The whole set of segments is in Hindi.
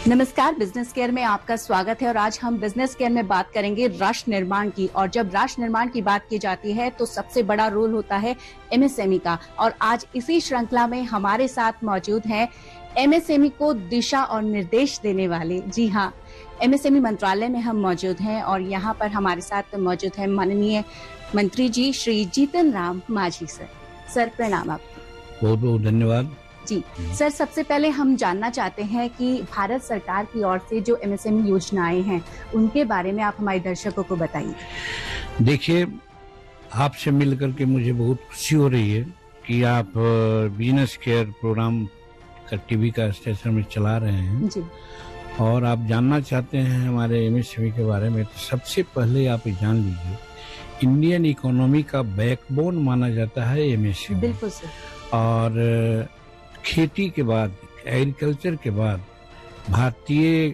नमस्कार, बिजनेस केयर में आपका स्वागत है। और आज हम बिजनेस केयर में बात करेंगे राष्ट्र निर्माण की। और जब राष्ट्र निर्माण की बात की जाती है तो सबसे बड़ा रोल होता है एमएसएमई का। और आज इसी श्रृंखला में हमारे साथ मौजूद हैं एमएसएमई को दिशा और निर्देश देने वाले, जी हाँ, एमएसएमई मंत्रालय में हम मौजूद हैं। और यहाँ पर हमारे साथ मौजूद है माननीय मंत्री जी श्री जीतन राम मांझी सर। सर प्रणाम आपको। बहुत बहुत धन्यवाद जी सर, सबसे पहले हम जानना चाहते हैं कि भारत सरकार की ओर से जो एमएसएमई योजनाएं हैं उनके बारे में आप हमारे दर्शकों को बताइए। देखिए, आपसे मिलकर के मुझे बहुत खुशी हो रही है कि आप बिजनेस केयर प्रोग्राम का टीवी का स्टेशन में चला रहे हैं जी। और आप जानना चाहते हैं हमारे एमएसएमई के बारे में। तो सबसे पहले आप जान लीजिए, इंडियन इकोनॉमी का बैकबोन माना जाता है एमएसएमई। बिल्कुल सर। और खेती के बाद, एग्रीकल्चर के बाद भारतीय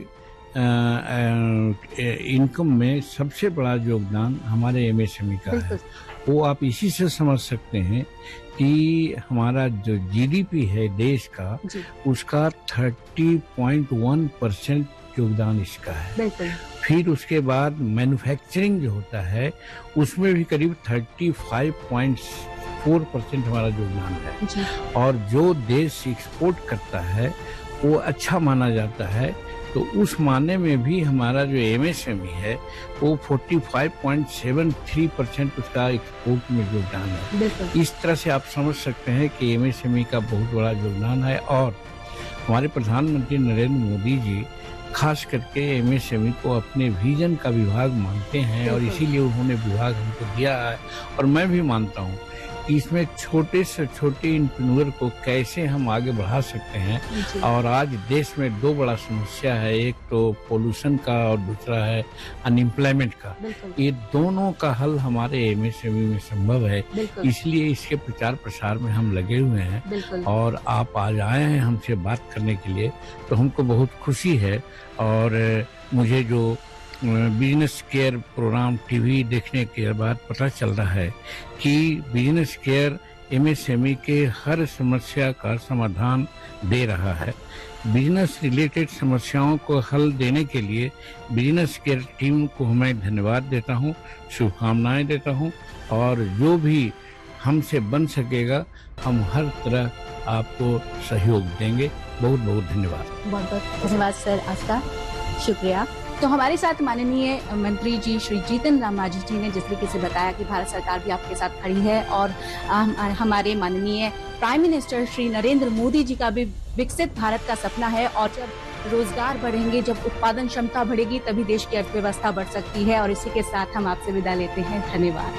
इनकम में सबसे बड़ा योगदान हमारे एमएसएमई का है। वो आप इसी से समझ सकते हैं कि हमारा जो जीडीपी है देश का, उसका 30.1% योगदान इसका है। फिर उसके बाद मैन्युफैक्चरिंग जो होता है उसमें भी करीब 35.4% हमारा योगदान है। और जो देश एक्सपोर्ट करता है वो अच्छा माना जाता है। तो उस माने में भी हमारा जो एमएसएमई है वो 45.73% उसका एक्सपोर्ट में योगदान है। इस तरह से आप समझ सकते हैं कि एमएसएमई का बहुत बड़ा योगदान है। और हमारे प्रधानमंत्री नरेंद्र मोदी जी खास करके एमएसएमई को अपने विजन का विभाग मानते हैं और इसीलिए उन्होंने विभाग हमको दिया है। और मैं भी मानता हूँ कि इसमें छोटे से छोटे एंटरप्रेन्योर को कैसे हम आगे बढ़ा सकते हैं। और आज देश में दो बड़ा समस्या है, एक तो पोल्यूशन का और दूसरा है अनएम्प्लॉयमेंट का। ये दोनों का हल हमारे एमएसएमई में संभव है। इसलिए इसके प्रचार प्रसार में हम लगे हुए हैं। और आप आज आए हैं हमसे बात करने के लिए, तो हमको बहुत खुशी है। और मुझे जो बिजनेस केयर प्रोग्राम टीवी देखने के बाद पता चल रहा है कि बिजनेस केयर एमएसएमई के हर समस्या का समाधान दे रहा है। बिजनेस रिलेटेड समस्याओं को हल देने के लिए बिजनेस केयर टीम को मैं धन्यवाद देता हूं, शुभकामनाएं देता हूं। और जो भी हमसे बन सकेगा हम हर तरह आपको सहयोग देंगे। बहुत बहुत धन्यवाद। बहुत बहुत धन्यवाद सर, आपका शुक्रिया। तो हमारे साथ माननीय मंत्री जी श्री जीतन राम मांझी जी ने जिस तरीके से बताया कि भारत सरकार भी आपके साथ खड़ी है। और हमारे माननीय प्राइम मिनिस्टर श्री नरेंद्र मोदी जी का भी विकसित भारत का सपना है। और जब रोजगार बढ़ेंगे, जब उत्पादन क्षमता बढ़ेगी, तभी देश की अर्थव्यवस्था बढ़ सकती है। और इसी के साथ हम आपसे विदा लेते हैं। धन्यवाद।